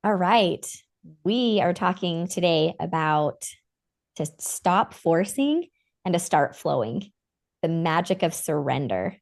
All right. We are talking today about to stop forcing and to start flowing, the magic of surrender.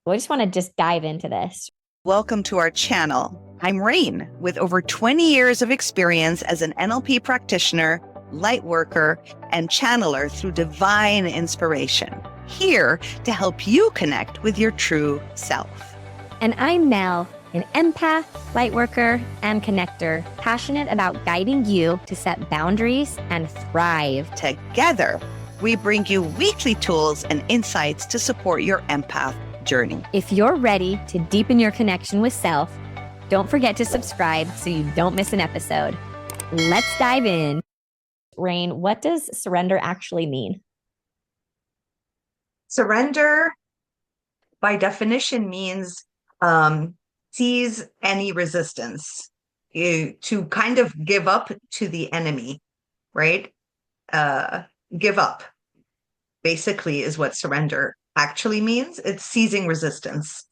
We just want to just dive into this. Welcome to our channel. I'm Rain, with over 20 years of experience as an NLP practitioner, light worker, and channeler through divine inspiration, here to help you connect with your true self. And I'm Mel, an empath, light worker, and connector, passionate about guiding you to set boundaries and thrive. Together, we bring you weekly tools and insights to support your empath journey. If you're ready to deepen your connection with self, don't forget to subscribe so you don't miss an episode. Let's dive in. Rain, what does surrender actually mean? Surrender, by definition, means cease any resistance, to kind of give up to the enemy, right? Give up, basically, is what surrender actually means. It's ceasing resistance.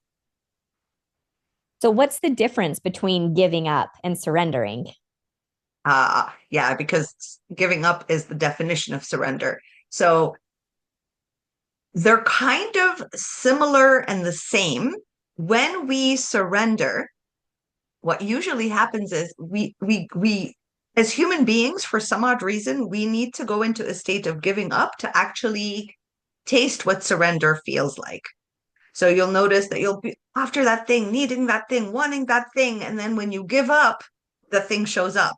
So, what's the difference between giving up and surrendering? Yeah, because giving up is the definition of surrender. So they're kind of similar and the same. When we surrender, what usually happens is we as human beings, for some odd reason, we need to go into a state of giving up to actually taste what surrender feels like. So you'll notice that you'll be after that thing, needing that thing, wanting that thing, and then when you give up, the thing shows up.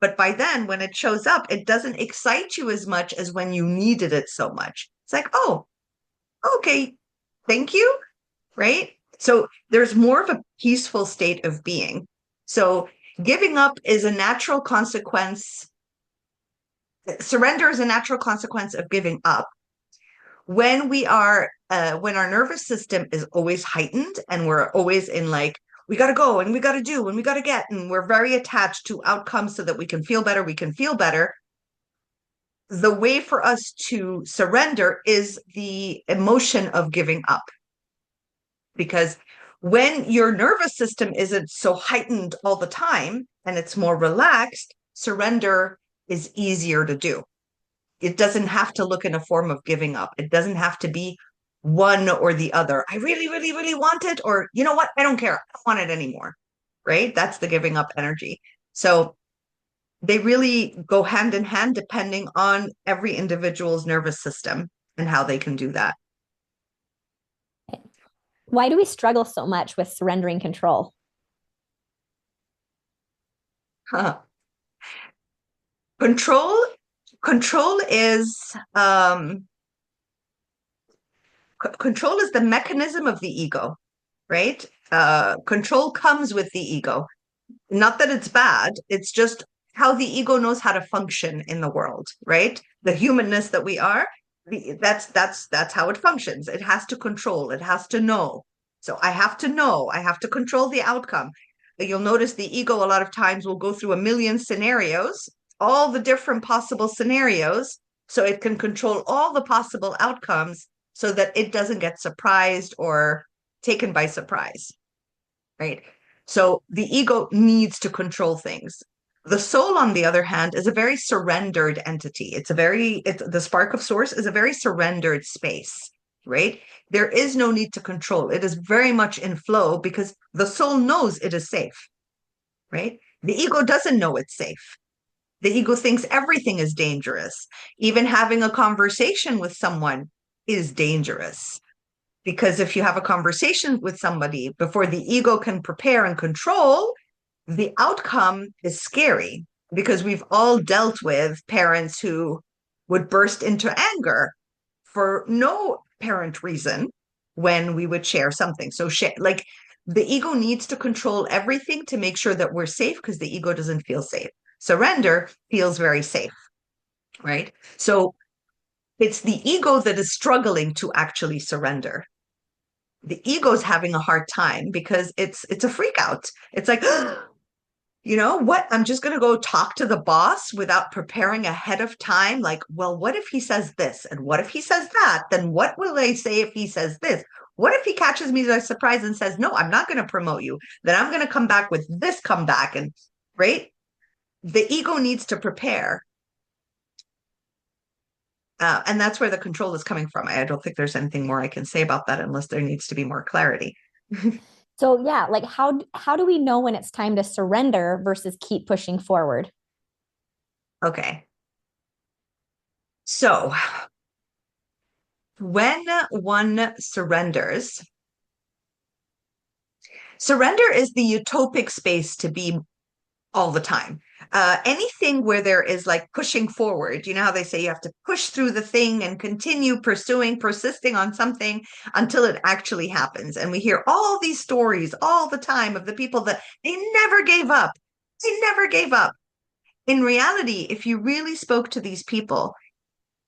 But by then, when it shows up, it doesn't excite you as much as when you needed it so much. It's like, oh, okay, thank you, right? So there's more of a peaceful state of being. So giving up is a natural consequence. Surrender is a natural consequence of giving up. When when our nervous system is always heightened and we're always in like, we got to go and we got to do and we got to get, and we're very attached to outcomes so that we can feel better, the way for us to surrender is the emotion of giving up. Because when your nervous system isn't so heightened all the time and it's more relaxed, surrender is easier to do. It doesn't have to look in a form of giving up. It doesn't have to be one or the other. I really, really, really want it, or you know what? I don't care. I don't want it anymore. Right? That's the giving up energy. So they really go hand in hand depending on every individual's nervous system and how they can do that. Why do we struggle so much with surrendering control? Huh. Control is control is the mechanism of the ego, right? Control comes with the ego. Not that it's bad, it's just how the ego knows how to function in the world, right? The humanness that we are, that's how it functions. It has to control, it has to know. So I have to know, I have to control the outcome. You'll notice the ego a lot of times will go through a million scenarios, all the different possible scenarios, so it can control all the possible outcomes so that it doesn't get surprised or taken by surprise, right? So the ego needs to control things. The soul, on the other hand, is a very surrendered entity. The spark of source is a very surrendered space, right? There is no need to control. It is very much in flow because the soul knows it is safe, right? The ego doesn't know it's safe. The ego thinks everything is dangerous. Even having a conversation with someone is dangerous. Because if you have a conversation with somebody before the ego can prepare and control, the outcome is scary, because we've all dealt with parents who would burst into anger for no apparent reason when we would share something. So like the ego needs to control everything to make sure that we're safe, because the ego doesn't feel safe. Surrender feels very safe, right? So it's the ego that is struggling to actually surrender. The ego's having a hard time because it's a freak out. It's like, you know what? I'm just going to go talk to the boss without preparing ahead of time. Like, well, what if he says this? And what if he says that? Then what will they say if he says this? What if he catches me by surprise and says, no, I'm not going to promote you? Then I'm going to come back with this comeback. And right? The ego needs to prepare. And that's where the control is coming from. I don't think there's anything more I can say about that unless there needs to be more clarity. So yeah, like how do we know when it's time to surrender versus keep pushing forward? Okay. So when one surrenders, surrender is the utopic space to be all the time. Anything where there is like pushing forward, you know how they say you have to push through the thing and continue pursuing, persisting on something until it actually happens. And we hear all these stories all the time of the people that they never gave up. They never gave up. In reality, if you really spoke to these people,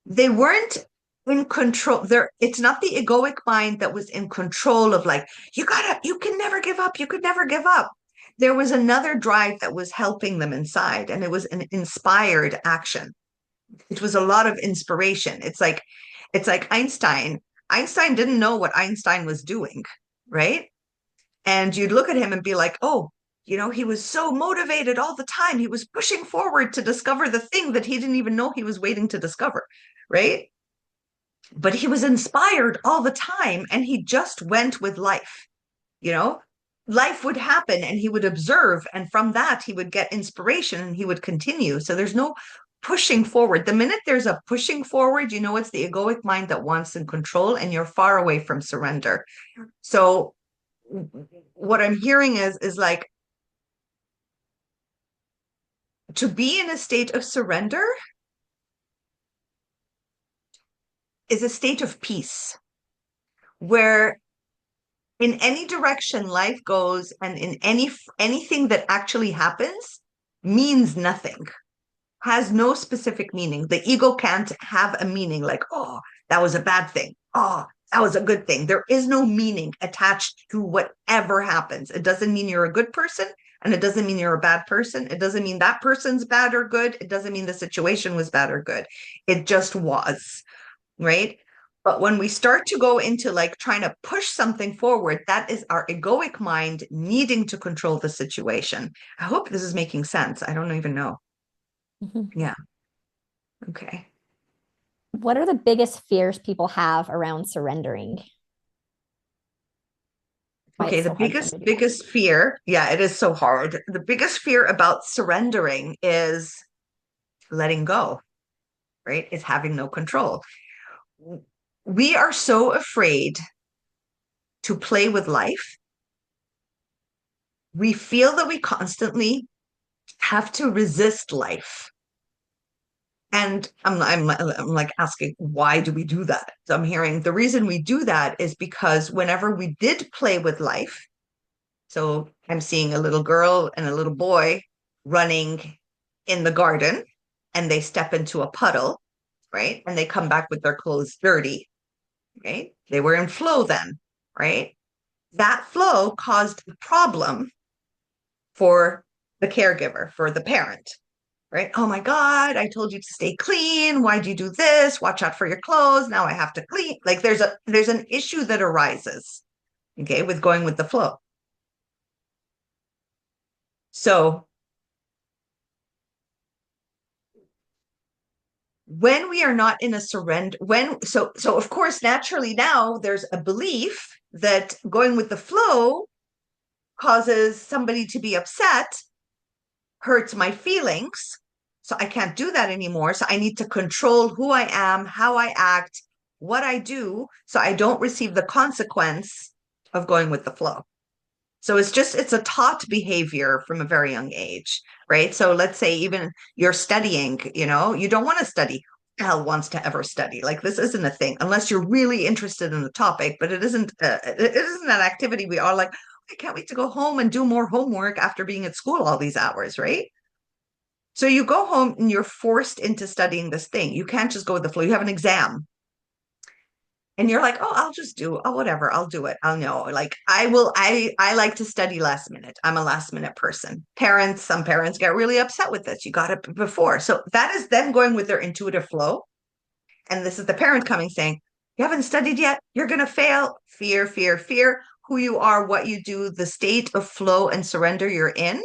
they weren't in control. It's not the egoic mind that was in control of like, you can never give up, you could never give up. There was another drive that was helping them inside, and it was an inspired action. It was a lot of inspiration. It's like Einstein. Einstein didn't know what Einstein was doing, right? And you'd look at him and be like, oh, he was so motivated all the time. He was pushing forward to discover the thing that he didn't even know he was waiting to discover, right? But he was inspired all the time, and he just went with life. you know Life would happen and he would observe, and from that he would get inspiration and he would continue. So there's no pushing forward. The minute there's a pushing forward, it's the egoic mind that wants in control, and you're far away from surrender. So what I'm hearing is like, to be in a state of surrender is a state of peace, where in any direction life goes, and in anything that actually happens means nothing, has no specific meaning. The ego can't have a meaning like, oh, that was a bad thing, oh, that was a good thing. There is no meaning attached to whatever happens. It doesn't mean you're a good person, and it doesn't mean you're a bad person. It doesn't mean that person's bad or good. It doesn't mean the situation was bad or good. It just was, right? But when we start to go into like trying to push something forward, that is our egoic mind needing to control the situation. I hope this is making sense. I don't even know. Mhm. Yeah. Okay. What are the biggest fears people have around surrendering? Why Okay. it's The so hard for them biggest, to do that? biggest fear. Yeah, it is so hard. The biggest fear about surrendering is letting go, right? Is having no control. We are so afraid to play with life. We feel that we constantly have to resist life. And I'm like asking, why do we do that? So I'm hearing the reason we do that is because whenever we did play with life, so I'm seeing a little girl and a little boy running in the garden, and they step into a puddle, right? And they come back with their clothes dirty, right? They were in flow then, right? That flow caused the problem for the caregiver, for the parent, right? Oh my God, I told you to stay clean. Why'd you do this? Watch out for your clothes. Now I have to clean. Like there's an issue that arises, okay, with going with the flow. So when we are not in a surrender, so of course, naturally now there's a belief that going with the flow causes somebody to be upset, hurts my feelings. So I can't do that anymore. So I need to control who I am, how I act, what I do, so I don't receive the consequence of going with the flow. So it's a taught behavior from a very young age, right? So let's say even you're studying, you don't want to study. Who the hell wants to ever study? Like this isn't a thing unless you're really interested in the topic, but it isn't an activity we are like, I can't wait to go home and do more homework after being at school all these hours, right? So you go home and you're forced into studying this thing. You can't just go with the flow. You have an exam and you're like, oh, I'll just do, oh, whatever, I'll do it. I'll know. Like I like to study last minute. I'm a last minute person. Some parents get really upset with this. You got it before. So that is them going with their intuitive flow. And this is the parent coming saying, you haven't studied yet. You're going to fail. Fear, fear, fear. Who you are, what you do, the state of flow and surrender you're in.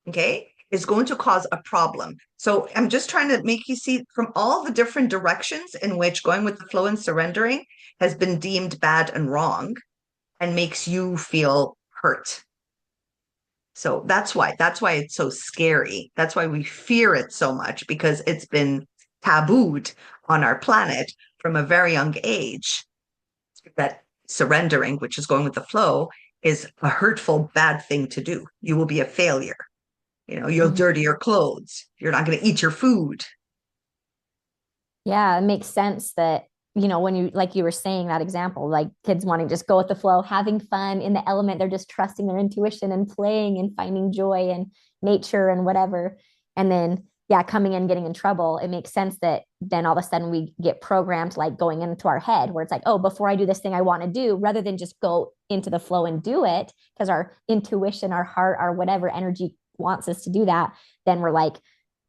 Okay. is going to cause a problem. So I'm just trying to make you see from all the different directions in which going with the flow and surrendering has been deemed bad and wrong and makes you feel hurt. So that's why it's so scary. That's why we fear it so much, because it's been tabooed on our planet from a very young age that surrendering, which is going with the flow, is a hurtful, bad thing to do. You will be a failure. You'll Mhm. dirty your clothes. You're not going to eat your food. Yeah, it makes sense that, when you, like you were saying that example, like kids wanting to just go with the flow, having fun in the element, they're just trusting their intuition and playing and finding joy and nature and whatever. And then, yeah, coming in, getting in trouble, it makes sense that then all of a sudden we get programmed like going into our head where it's like, oh, before I do this thing I want to do, rather than just go into the flow and do it because our intuition, our heart, our whatever energy wants us to do that, then we're like,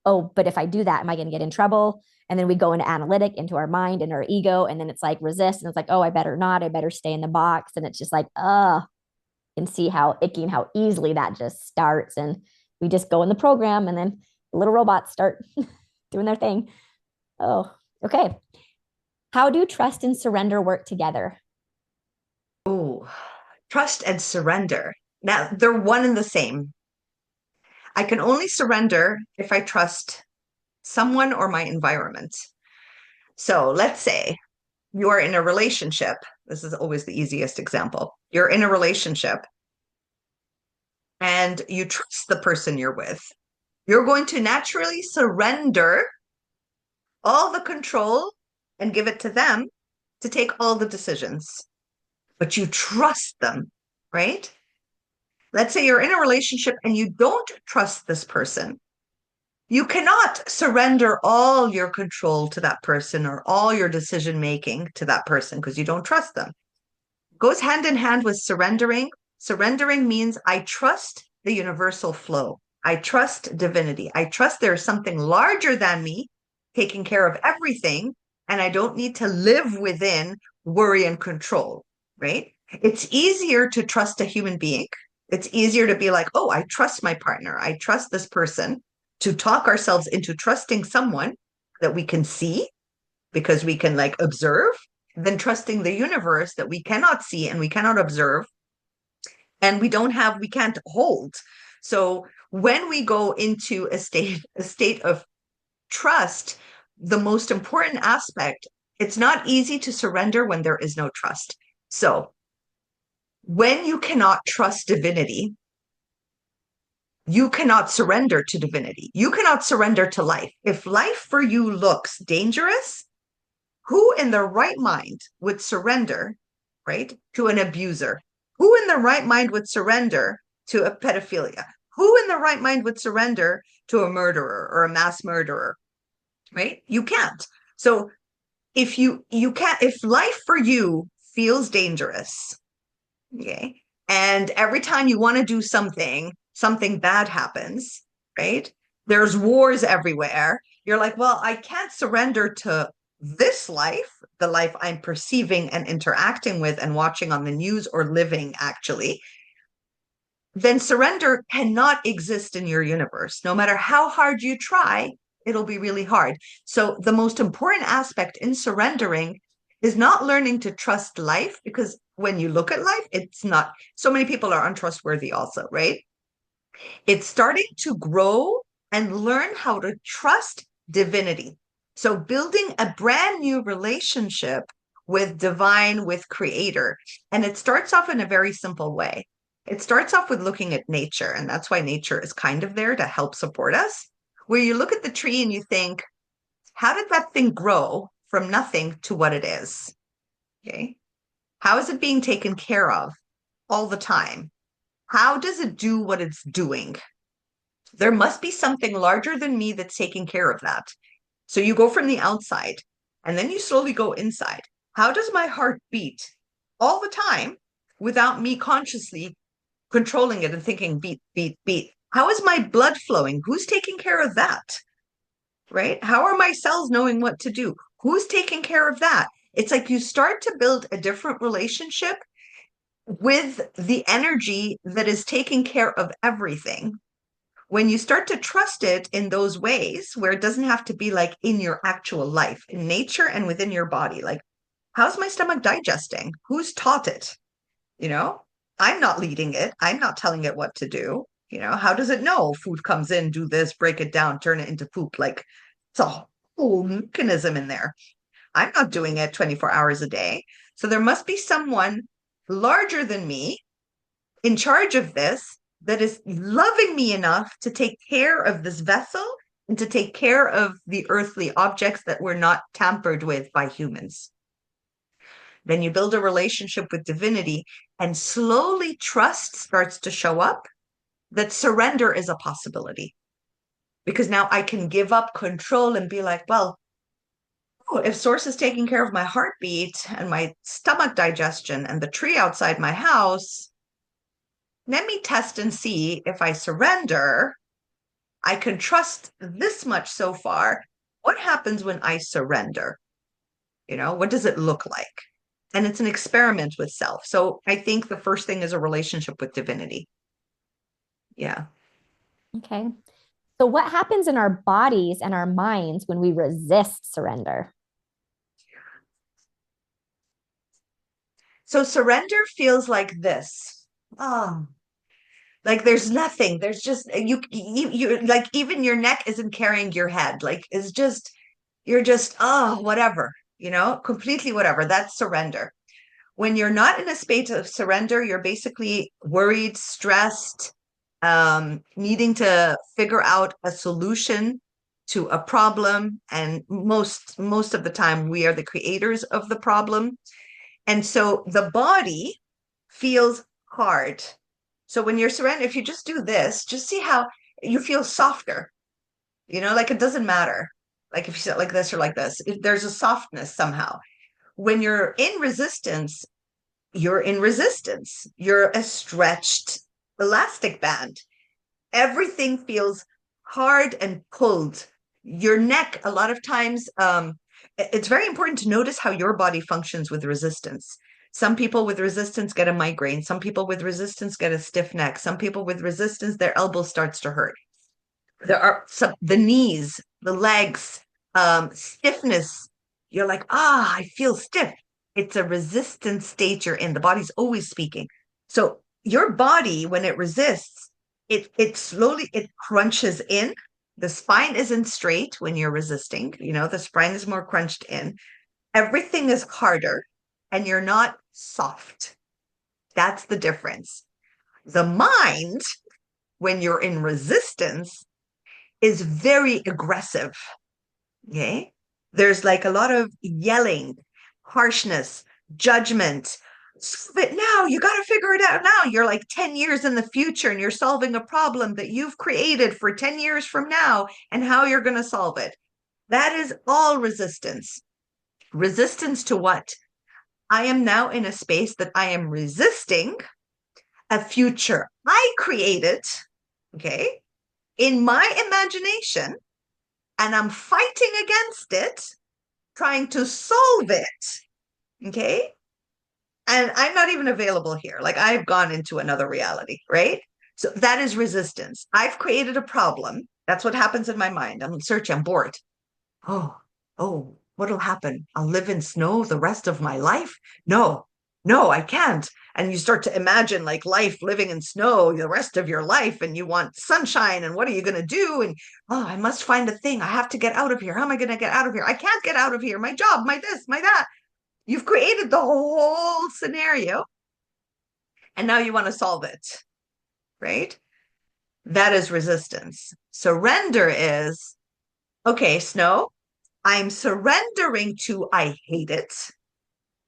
oh, but if I do that, am I going to get in trouble? And then we go into analytic, into our mind and our ego. And then it's like resist. And it's like, oh, I better not. I better stay in the box. And it's just like, you can see how icky and how easily that just starts. And we just go in the program and then the little robots start doing their thing. Oh, okay. How do trust and surrender work together? Oh, trust and surrender. Now, they're one and the same. I can only surrender if I trust someone or my environment. So let's say you are in a relationship. This is always the easiest example. You're in a relationship and you trust the person you're with. You're going to naturally surrender all the control and give it to them to take all the decisions. But you trust them, right? Let's say you're in a relationship and you don't trust this person. You cannot surrender all your control to that person or all your decision making to that person because you don't trust them. It goes hand in hand with surrendering. Surrendering means I trust the universal flow. I trust divinity. I trust there's something larger than me taking care of everything, and I don't need to live within worry and control, right? It's easier to trust a human being. It's easier to be like, oh, I trust my partner. I trust this person, to talk ourselves into trusting someone that we can see because we can like observe, than trusting the universe that we cannot see and we cannot observe and we can't hold. So when we go into a state of trust, the most important aspect, it's not easy to surrender when there is no trust. So when you cannot trust divinity, you cannot surrender to divinity. You cannot surrender to life. If life for you looks dangerous, who in their right mind would surrender, right, to an abuser? Who in their right mind would surrender to a pedophilia? Who in their right mind would surrender to a murderer or a mass murderer? Right? You can't. So if you can't, if life for you feels dangerous, okay, and every time you want to do something, something bad happens, right? There's wars everywhere. You're like, well, I can't surrender to this life, the life I'm perceiving and interacting with and watching on the news or living actually. Then surrender cannot exist in your universe. No matter how hard you try, it'll be really hard. So, the most important aspect in surrendering is not learning to trust life, because when you look at life, it's not, so many people are untrustworthy, also, right? It's starting to grow and learn how to trust divinity. So, building a brand new relationship with divine, with creator. And it starts off in a very simple way. It starts off with looking at nature. And that's why nature is kind of there to help support us. Where you look at the tree and you think, how did that thing grow from nothing to what it is? Okay. How is it being taken care of all the time? How does it do what it's doing? There must be something larger than me that's taking care of that. So you go from the outside and then you slowly go inside. How does my heart beat all the time without me consciously controlling it and thinking beat, beat, beat? How is my blood flowing? Who's taking care of that? Right? How are my cells knowing what to do? Who's taking care of that? It's like you start to build a different relationship with the energy that is taking care of everything, When you start to trust it in those ways where it doesn't have to be like in your actual life, in nature and within your body, like, how's my stomach digesting? Who's taught it? You know, I'm not leading it. I'm not telling it what to do. You know, how does it know food comes in, do this, break it down, turn it into poop? Like, it's a whole mechanism in there. I'm not doing it 24 hours a day. So there must be someone larger than me in charge of this that is loving me enough to take care of this vessel and to take care of the earthly objects that were not tampered with by humans. Then you build a relationship with divinity, and slowly trust starts to show up that surrender is a possibility. Because now I can give up control and be like, well, if source is taking care of my heartbeat and my stomach digestion and the tree outside my house, let me test and see if I surrender. I can trust this much so far. What happens when I surrender? You know, what does it look like? And it's an experiment with self. So I think the first thing is a relationship with divinity. Yeah. Okay. So, what happens in our bodies and our minds when we resist surrender? So surrender feels like this. Oh, like there's nothing. There's just you like even your neck isn't carrying your head. Like it's just you're just whatever, completely whatever. That's surrender. When you're not in a space of surrender, you're basically worried, stressed, needing to figure out a solution to a problem. And most of the time, we are the creators of the problem. And so the body feels hard. So when you're surrendering, if you just do this, just see how you feel softer, like it doesn't matter. Like if you sit like this or like this, there's a softness somehow. When you're in resistance, you're in resistance. You're a stretched elastic band. Everything feels hard and pulled. Your neck, a lot of times, it's very important to notice how your body functions with resistance. Some people with resistance get a migraine. Some people with resistance get a stiff neck. Some people with resistance, their elbow starts to hurt. There are the knees, the legs, stiffness. You're like, I feel stiff. It's a resistance state you're in. The body's always speaking. So your body, when it resists, it slowly it crunches in. The spine isn't straight when you're resisting. The spine is more crunched in. Everything is harder, and you're not soft. That's the difference. The mind, when you're in resistance, is very aggressive. Okay. There's like a lot of yelling, harshness, judgment. But now you got to figure it out now. You're like 10 years in the future and you're solving a problem that you've created for 10 years from now and how you're going to solve it. That is all resistance. Resistance to what? I am now in a space that I am resisting a future I created, okay, in my imagination, and I'm fighting against it, trying to solve it, okay? And I'm not even available here. Like I've gone into another reality, right? So that is resistance. I've created a problem. That's what happens in my mind. I'm searching, I'm bored. Oh, what'll happen? I'll live in snow the rest of my life? No, I can't. And you start to imagine like life living in snow the rest of your life, and you want sunshine, and what are you going to do? And I must find a thing. I have to get out of here. How am I going to get out of here? I can't get out of here. My job, my this, my that. You've created the whole scenario, and now you want to solve it, right? That is resistance. Surrender is, okay, snow, I'm surrendering to I hate it.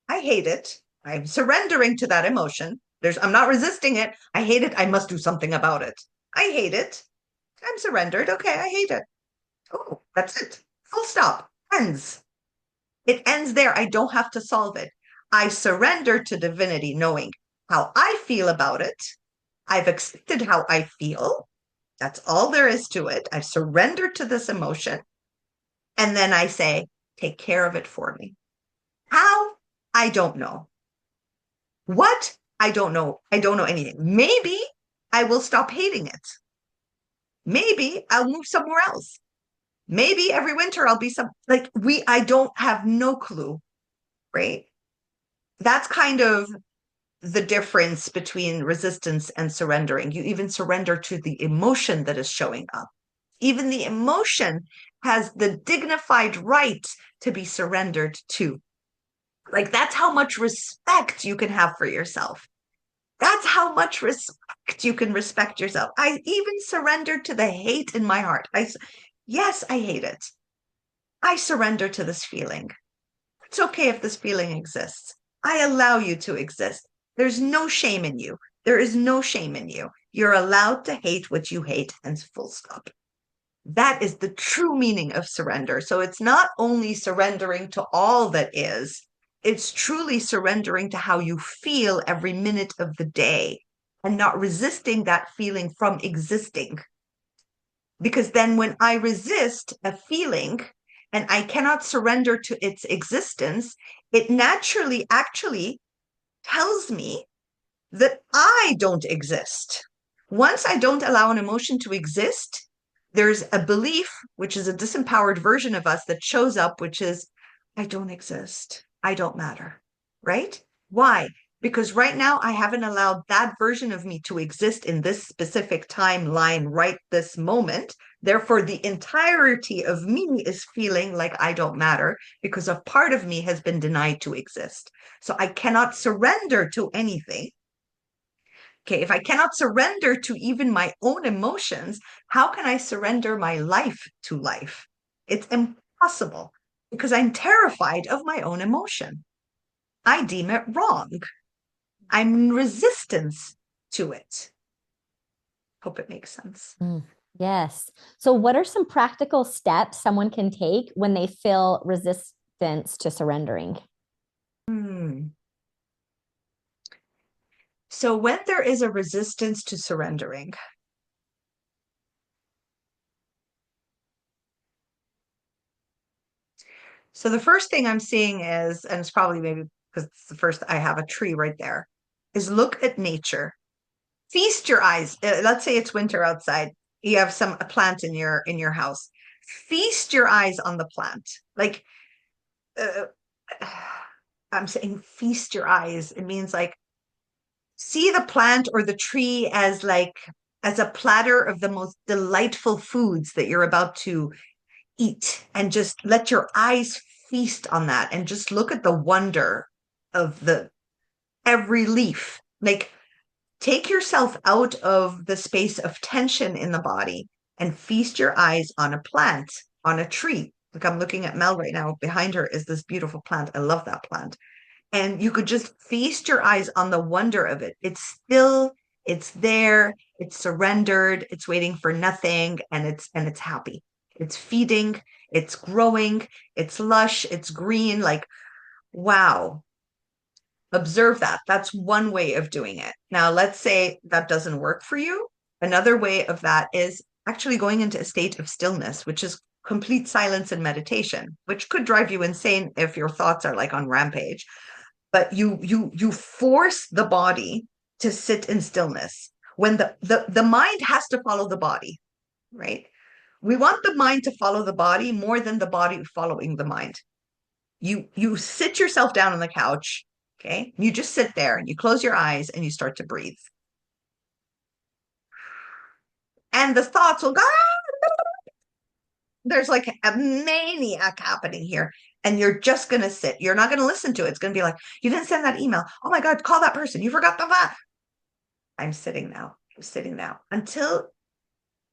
I hate it. I'm surrendering to that emotion. I'm not resisting it. I hate it. I must do something about it. I hate it. I'm surrendered. Okay, I hate it. Oh, that's it. Full stop. Ends. It ends there. I don't have to solve it. I surrender to divinity, knowing how I feel about it. I've accepted how I feel. That's all there is to it. I've surrendered to this emotion. And then I say, take care of it for me. How? I don't know. What? I don't know. I don't know anything. Maybe I will stop hating it. Maybe I'll move somewhere else. Maybe every winter I'll be like I don't have no clue, right? That's kind of the difference between resistance and surrendering. You even surrender to the emotion that is showing up. Even the emotion has the dignified right to be surrendered to. Like, that's how much respect you can have for yourself. That's how much respect you can respect yourself. I even surrendered to the hate in my heart. Yes, I hate it. I surrender to this feeling. It's okay if this feeling exists. I allow you to exist. There's no shame in you. There is no shame in you. You're allowed to hate what you hate, and full stop. That is the true meaning of surrender. So it's not only surrendering to all that is, it's truly surrendering to how you feel every minute of the day and not resisting that feeling from existing. Because then when I resist a feeling and I cannot surrender to its existence, it naturally actually tells me that I don't exist. Once I don't allow an emotion to exist, there's a belief, which is a disempowered version of us that shows up, which is, I don't exist. I don't matter. Right? Why? Because right now I haven't allowed that version of me to exist in this specific timeline right this moment. Therefore, the entirety of me is feeling like I don't matter because a part of me has been denied to exist. So I cannot surrender to anything. Okay, if I cannot surrender to even my own emotions, how can I surrender my life to life? It's impossible because I'm terrified of my own emotion. I deem it wrong. I'm in resistance to it. Hope it makes sense. Yes. So, what are some practical steps someone can take when they feel resistance to surrendering? So, when there is a resistance to surrendering, so the first thing I'm seeing is, and it's probably maybe because it's the first, I have a tree right there, is look at nature. Feast your eyes. Let's say it's winter outside. You have a plant in your house. Feast your eyes on the plant. Like uh, I'm saying, feast your eyes. It means like see the plant or the tree as as a platter of the most delightful foods that you're about to eat, and just let your eyes feast on that, and just look at the wonder of the every leaf. Like, take yourself out of the space of tension in the body and feast your eyes on a plant, on a tree. Like, I'm looking at Mel right now. Behind her is this beautiful plant. I love that plant. And you could just feast your eyes on the wonder of it. It's still, it's there, it's surrendered, it's waiting for nothing, and it's happy. It's feeding, it's growing, it's lush, it's green. Like, wow. Observe that. That's one way of doing it. Now, let's say that doesn't work for you. Another way of that is actually going into a state of stillness, which is complete silence and meditation, which could drive you insane if your thoughts are like on rampage. But you force the body to sit in stillness when the mind has to follow the body, right? We want the mind to follow the body more than the body following the mind. You sit yourself down on the couch. Okay. You just sit there and you close your eyes and you start to breathe. And the thoughts will go, there's like a maniac happening here. And you're just going to sit. You're not going to listen to it. It's going to be like, you didn't send that email. Oh my God, call that person. You forgot the that. I'm sitting now. I'm sitting now until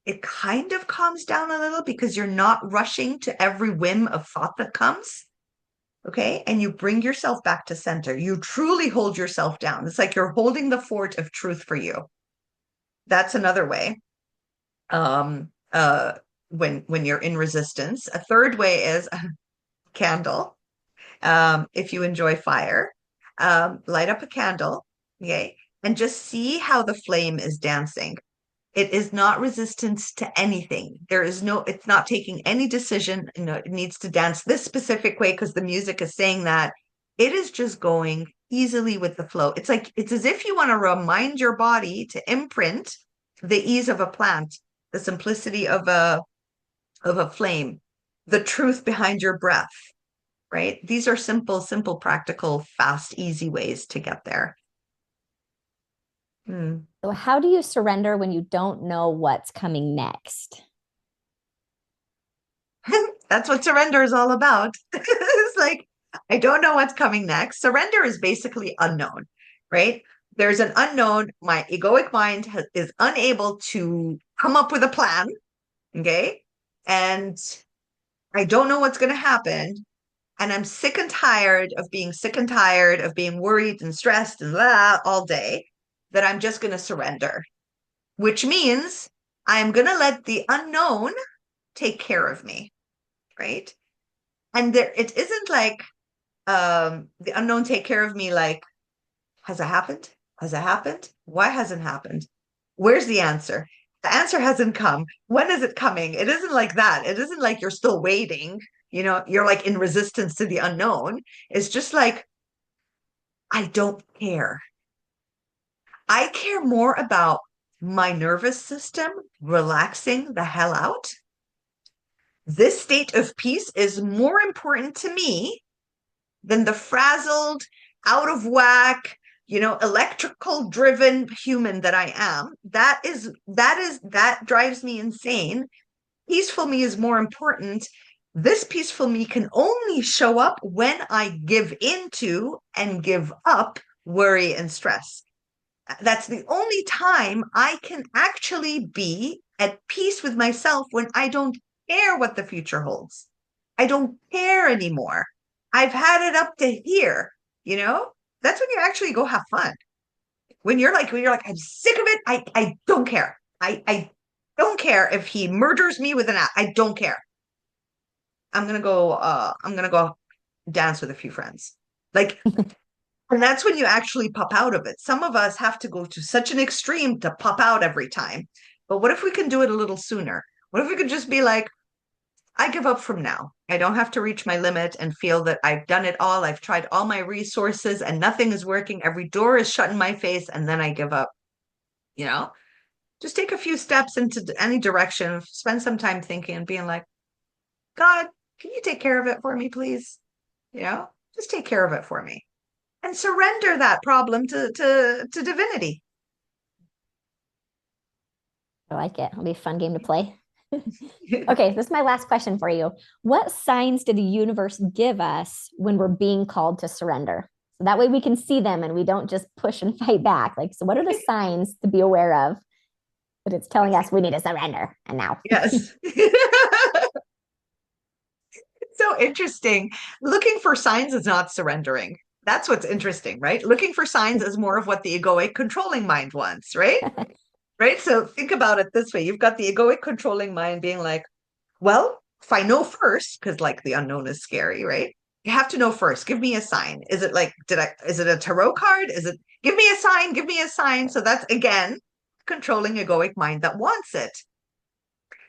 it kind of calms down a little because you're not rushing to every whim of thought that comes. Okay. And you bring yourself back to center. You truly hold yourself down. It's like you're holding the fort of truth for you. That's another way. Um, uh, when you're in resistance. A third way is a candle. If you enjoy fire, light up a candle, okay, and just see how the flame is dancing. It is not resistance to anything. It's not taking any decision. You know, it needs to dance this specific way because the music is saying that. It is just going easily with the flow. It's as if you want to remind your body to imprint the ease of a plant. the simplicity of a flame, the truth behind your breath, right? These are simple, practical, fast, easy ways to get there. Hmm. So, how do you surrender when you don't know what's coming next? That's what surrender is all about. It's like, I don't know what's coming next. Surrender is basically unknown, right? There's an unknown. My egoic mind is unable to come up with a plan. Okay. And I don't know what's going to happen. And I'm sick and tired of being sick and tired of being worried and stressed and blah all day, that I'm just going to surrender, which means I'm going to let the unknown take care of me, right? And there, it isn't like the unknown take care of me like, has it happened? Has it happened? Why hasn't happened? Where's the answer? The answer hasn't come. When is it coming? It isn't like that. It isn't like you're still waiting. You know, you're like in resistance to the unknown. It's just like, I don't care. I care more about my nervous system relaxing the hell out. This state of peace is more important to me than the frazzled, out of whack, electrical driven human that I am. That drives me insane. Peaceful me is more important. This peaceful me can only show up when I give into and give up worry and stress. That's the only time I can actually be at peace with myself, when I don't care what the future holds. I don't care anymore. I've had it up to here, you know? That's when you actually go have fun. When you're like, I'm sick of it. I don't care. I don't care if he murders me with an axe. I don't care. I'm gonna go dance with a few friends. Like, and that's when you actually pop out of it. Some of us have to go to such an extreme to pop out every time. But what if we can do it a little sooner? What if we could just be like, I give up from now. I don't have to reach my limit and feel that I've done it all. I've tried all my resources and nothing is working. Every door is shut in my face, and then I give up. You know, just take a few steps into any direction, spend some time thinking and being like, God, can you take care of it for me, please? You know, just take care of it for me and surrender that problem to divinity. I like it. It'll be a fun game to play. Okay, this is my last question for you. What signs did the universe give us when we're being called to surrender? So that way we can see them and we don't just push and fight back. Like, so what are the signs to be aware of that it's telling us we need to surrender and now? Yes. So interesting. Looking for signs is not surrendering. That's what's interesting, right? Looking for signs is more of what the egoic controlling mind wants, right? Right. So think about it this way. You've got the egoic controlling mind being like, well, if I know first, because like the unknown is scary, right? You have to know first. Give me a sign. Is it like, is it a tarot card? Is it, give me a sign, give me a sign. So that's again, controlling egoic mind that wants it.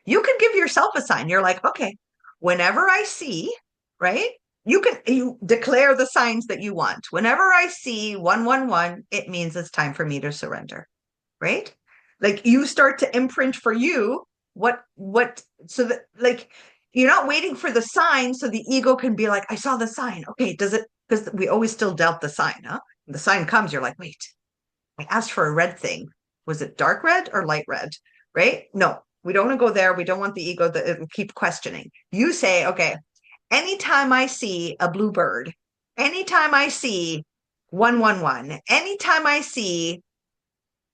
You can give yourself a sign. You're like, okay, whenever I see, right? You declare the signs that you want. Whenever I see 111, it means it's time for me to surrender, right? Like you start to imprint for you so that like you're not waiting for the sign so the ego can be like, I saw the sign. Okay, does it, because we always still doubt the sign, huh? When the sign comes, you're like, wait, I asked for a red thing. Was it dark red or light red? Right? No, we don't want to go there. We don't want the ego to keep questioning. You say, okay, anytime I see a blue bird, anytime I see 111, anytime I see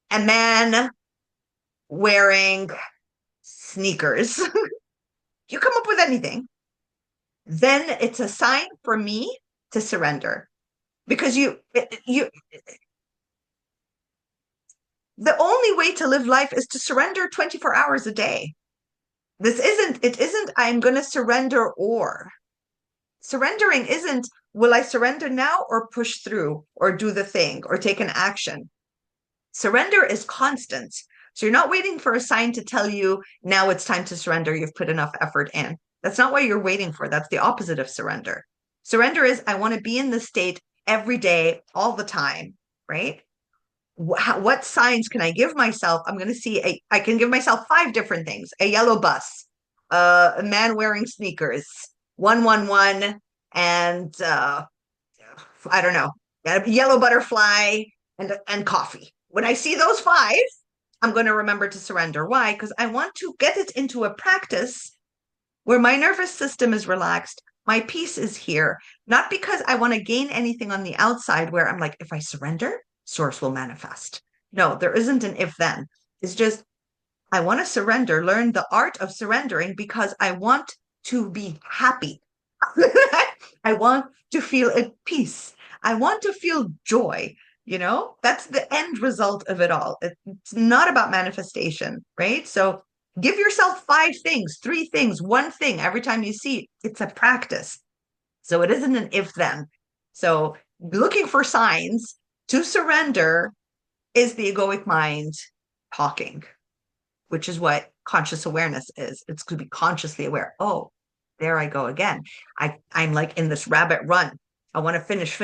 a man wearing sneakers, you come up with anything, then it's a sign for me to surrender. Because the only way to live life is to surrender 24 hours a day. It isn't, I'm going to surrender, or surrendering isn't, will I surrender now or push through or do the thing or take an action? Surrender is constant. So you're not waiting for a sign to tell you now it's time to surrender. You've put enough effort in. That's not what you're waiting for. That's the opposite of surrender. Surrender is, I want to be in this state every day, all the time, right? what signs can I give myself? I'm going to see I can give myself 5 different things: a yellow bus, a man wearing sneakers, 111, and I don't know, a yellow butterfly and coffee. When I see those 5, I'm going to remember to surrender. Why? Because I want to get it into a practice where my nervous system is relaxed. My peace is here, not because I want to gain anything on the outside where I'm like, if I surrender, source will manifest. No, there isn't an if then. It's just, I want to surrender, learn the art of surrendering because I want to be happy. I want to feel at peace. I want to feel joy. That's the end result of it all. It's not about manifestation, right? So give yourself 5 things, 3 things, 1 thing every time you see it. It's a practice. So it isn't an if then. So looking for signs to surrender is the egoic mind talking, which is what conscious awareness is. It's to be consciously aware. Oh, there I go again. I'm like in this rabbit run. I want to finish,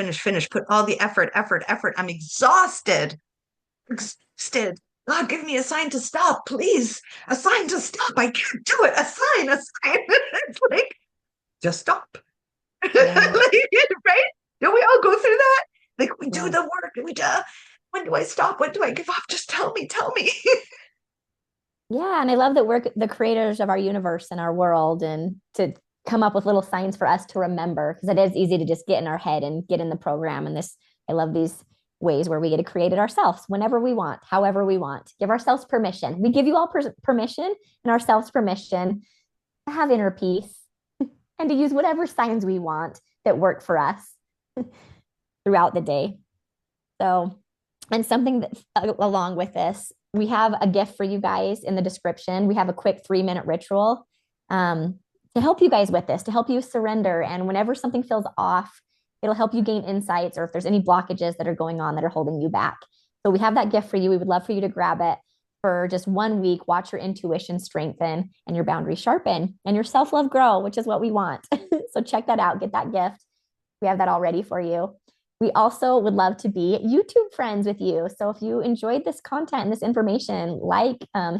put all the effort. I'm exhausted. God, give me a sign to stop, please. A sign to stop. I can't do it. A sign. It's like, just stop. Yeah. Right? Don't we all go through that? Like we do Yeah. the work. When do I stop? When do I give up? Just tell me. Yeah, and I love that we're the creators of our universe and our world, and to come up with little signs for us to remember, because it is easy to just get in our head and get in the program. And this, I love these ways where we get to create it ourselves whenever we want, however we want. Give ourselves permission. We give you all permission and ourselves permission to have inner peace and to use whatever signs we want that work for us throughout the day. So, and something that along with this, we have a gift for you guys in the description. We have a quick 3-minute ritual to help you guys with this, to help you surrender. And whenever something feels off, it'll help you gain insights, or if there's any blockages that are going on that are holding you back. So we have that gift for you. We would love for you to grab it for just 1 week. Watch your intuition strengthen and your boundaries sharpen and your self-love grow, which is what we want. So check that out. Get that gift. We have that all ready for you. We also would love to be YouTube friends with you. So if you enjoyed this content and this information,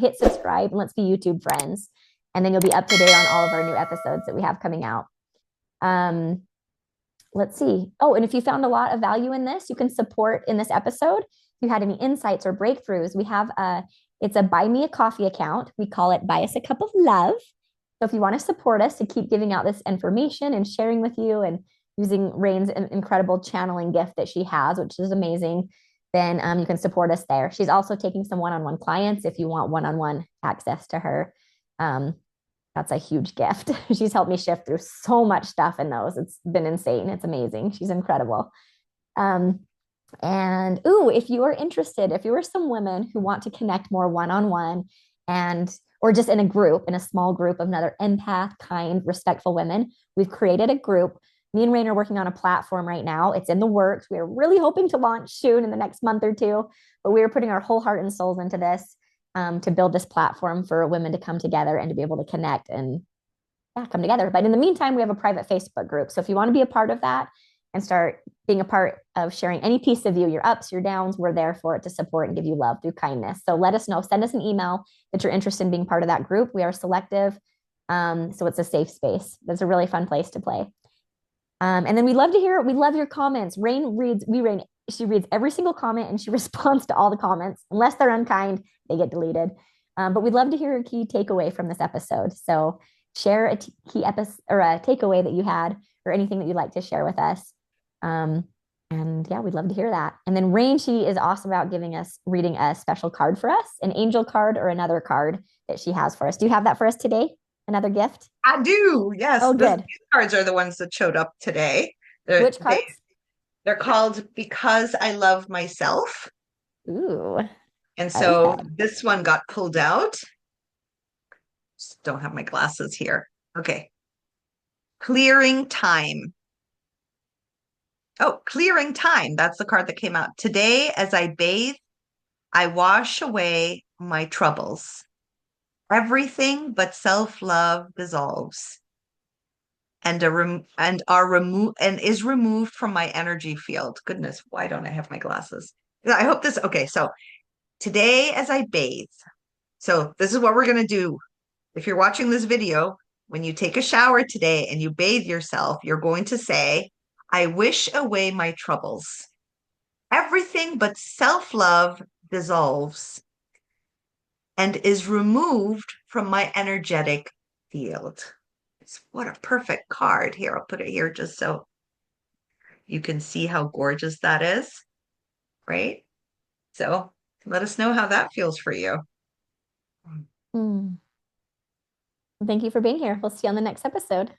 hit subscribe, and let's be YouTube friends. And then you'll be up to date on all of our new episodes that we have coming out. Let's see. Oh, and if you found a lot of value in this, you can support in this episode. If you had any insights or breakthroughs, it's a Buy Me a Coffee account. We call it Buy Us a Cup of Love. So if you want to support us to keep giving out this information and sharing with you and using Rain's incredible channeling gift that she has, which is amazing, then you can support us there. She's also taking some one-on-one clients if you want one-on-one access to her. That's a huge gift. She's helped me shift through so much stuff in those. It's been insane. It's amazing. She's incredible. If you are interested, if you are some women who want to connect more one-on-one or just in a small group of another empath, kind, respectful women, we've created a group. Me and Rain are working on a platform right now. It's in the works. We're really hoping to launch soon in the next month or two, but we are putting our whole heart and souls into this to build this platform for women to come together and to be able to connect and come together. But in the meantime, we have a private Facebook group. So if you want to be a part of that and start being a part of sharing any piece of you, your ups, your downs, we're there for it to support and give you love through kindness. So let us know. Send us an email that you're interested in being part of that group. We are selective. So it's a safe space. It's a really fun place to play. And then we love your comments. She reads every single comment and she responds to all the comments. Unless they're unkind, they get deleted. But we'd love to hear a key takeaway from this episode. So share a key episode or a takeaway that you had, or anything that you'd like to share with us. And yeah, we'd love to hear that. And then Rain, she is awesome about reading a special card for us, an angel card or another card that she has for us. Do you have that for us today? Another gift? I do. Yes. Oh, good. These cards are the ones that showed up today. Which cards? They're called Because I Love Myself. Ooh. And so this one got pulled out. Just don't have my glasses here. Okay. Clearing time. Oh, clearing time. That's the card that came out. Today, as I bathe, I wash away my troubles. Everything but self-love dissolves and is removed from my energy field. Goodness, why don't I have my glasses? I hope this, okay. So today as I bathe, so this is what we're going to do. If you're watching this video, when you take a shower today and you bathe yourself, you're going to say, I wish away my troubles. Everything but self-love dissolves and is removed from my energetic field. What a perfect card. Here, I'll put it here just so you can see how gorgeous that is, right? So let us know how that feels for you. Mm. Thank you for being here. We'll see you on the next episode.